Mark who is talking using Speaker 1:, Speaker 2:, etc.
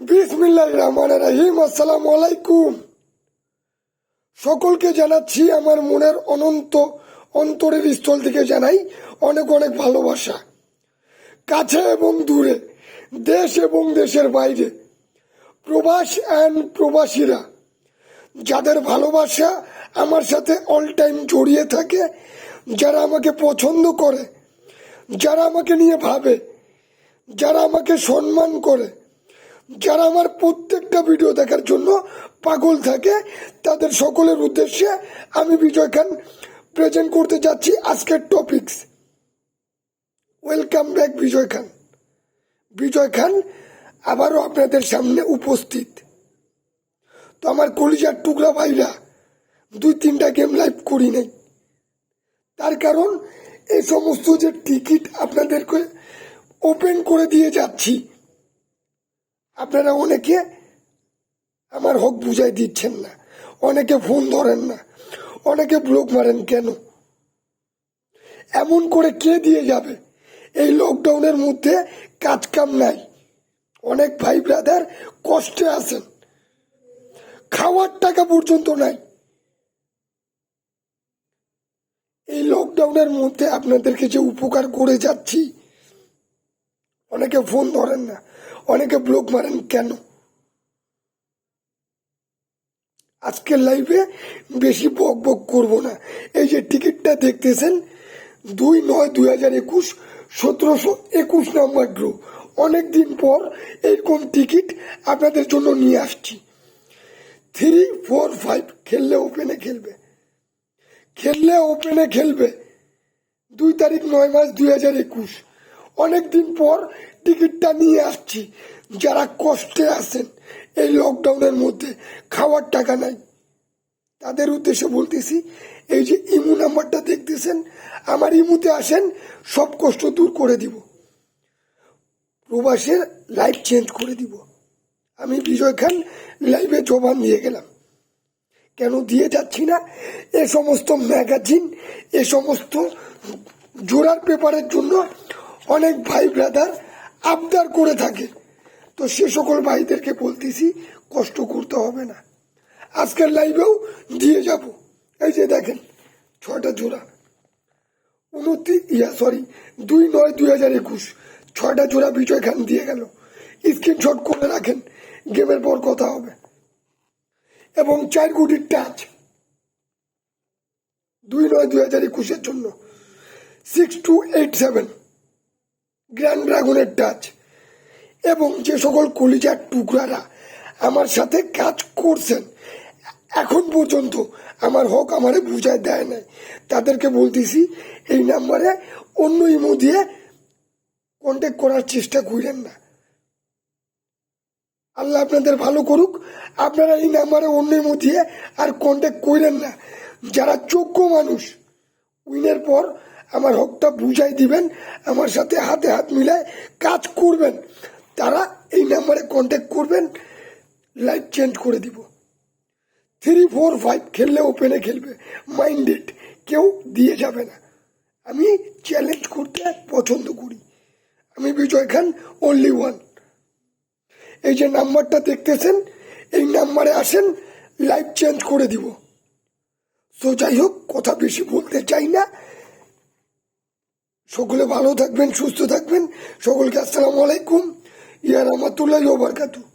Speaker 1: বিসমিল্লাহির রহমানির রহিম। আসসালামু আলাইকুম। সকলকে জানাচ্ছি আমার মনের অনন্ত অন্তরের স্থল থেকে জানাই অনেক অনেক ভালোবাসা। কাছে এবং দূরে, দেশ এবং দেশের বাইরে, প্রবাস অ্যান্ড প্রবাসীরা যাদের ভালোবাসা আমার সাথে অল টাইম জড়িয়ে থাকে, যারা আমাকে পছন্দ করে, যারা আমাকে নিয়ে ভাবে, যারা আমাকে সম্মান করে, যারা আমার প্রত্যেকটা ভিডিও দেখার জন্য পাগল থাকে, তাদের সকলের উদ্দেশ্যে আমি বিজয় খান প্রেজেন্ট করতে যাচ্ছি আজকের টপিকস। ওয়েলকাম ব্যাক বিজয় খান। বিজয় খান আবারও আপনাদের সামনে উপস্থিত। তো আমার কলিজার টুকরা ভাইরা, 2-3টা গেম লাইভ করি নাই, তার কারণ এই সমস্ত যে টিকিট আপনাদেরকে ওপেন করে দিয়ে যাচ্ছি, আপনারা অনেকে আমার হক বুঝাই দিচ্ছেন না, অনেকে ফোন ধরেন না, অনেকে ব্লক মারেন। কেন এমন করে কে দিয়ে যাবে? এই লকডাউনের মধ্যে কাজ কাম নাই, অনেক ভাই ব্রাদার কষ্টে আছেন, খাওয়ার টাকা পর্যন্ত নাই। এই লকডাউনের মধ্যে আপনাদেরকে যে উপকার করে যাচ্ছি, অনেকে ফোন ধরেন না, অনেকে ব্লক মারেন। কেন? আজকের লাইভে বেশি বক বক করবো না। এই যে টিকিটটা দেখতেছেন, 2/9/2021 1721 নম্বর ড্র। অনেকদিন পর এরকম টিকিট আপনাদের জন্য নিয়ে আসছি। 3, 4, 5 খেললে ওপেনে খেলবে, খেললে ওপেনে খেলবে। 2 তারিখ 9 মাস 2021। অনেকদিন পর টিকিটটা নিয়ে আসছি। যারা কষ্টে আছেন, এই লকডাউনের মধ্যে খাওয়ার টাকা নাই, তাদের উদ্দেশ্যে বলতেছি, এই যে ইমু নাম্বারটা দেখতেছেন, আমার ইমুতে আসেন, সব কষ্ট দূর করে দিব, প্রবাসের লাইফ চেঞ্জ করে দিব। আমি বিজয় খান লাইভে জবান দিয়ে গেলাম। কেন দিয়ে যাচ্ছি না? এ সমস্ত ম্যাগাজিন, এ সমস্ত জোড়ার পেপারের জন্য অনেক ভাই ব্রাদার আবদার করে থাকে। তো সে সকল ভাইদেরকে বলতেছি, কষ্ট করতে হবে না, আজকের লাইভেও দিয়ে যাব। এই যে দেখেন, 6টা জোড়া, 2/9/2021 6টা জোড়া বিজয় খান দিয়ে গেল। স্ক্রিনশট করে রাখেন, গেমের পর কথা হবে। এবং 4 কোটির টাচ 2/9/2021 জন্য। 6287 গ্র্যান্ড ড্রাগনের টাচ। এবং যে সকল কলিজার টুকরারা আমার সাথে কাজ করছেন, এখন পর্যন্ত আমার হক আমারে বুঝায় দেয় নাই, তাদেরকে বলতেছি, এই নাম্বারে অন্য ইমো দিয়ে কন্ট্যাক্ট করার চেষ্টা করেন না। আল্লাহ আপনাদের ভালো করুক। আপনারা এই নাম্বারে অন্য ইমো দিয়ে আর কন্ট্যাক্ট করেন না। যারা যোগ্য মানুষ, উইনের পর আমার হকটা বুঝাই দিবেন, আমার সাথে হাতে হাত মিলায় কাজ করবেন, তারা এই নাম্বারে কন্ট্যাক্ট করবেন, লাইফ চেঞ্জ করে দিব। 3, 4, 5 খেললে ওপেনে খেলবে, মাইন্ডেড, কেউ দিয়ে যাবে না। আমি চ্যালেঞ্জ করতে পছন্দ করি। আমি বিজয় খান, অনলি ওয়ান। এই যে নাম্বারটা দেখতেছেন, এই নাম্বারে আসেন, লাইফ চেঞ্জ করে দিব। তো যাই হোক, কথা বেশি বলতে চাই না। সকলে ভালো থাকবেন, সুস্থ থাকবেন। সকলকে আসসালামু আলাইকুম, ইয়া রাহমাতুল্লাহি ওয়া বারাকাতুহু।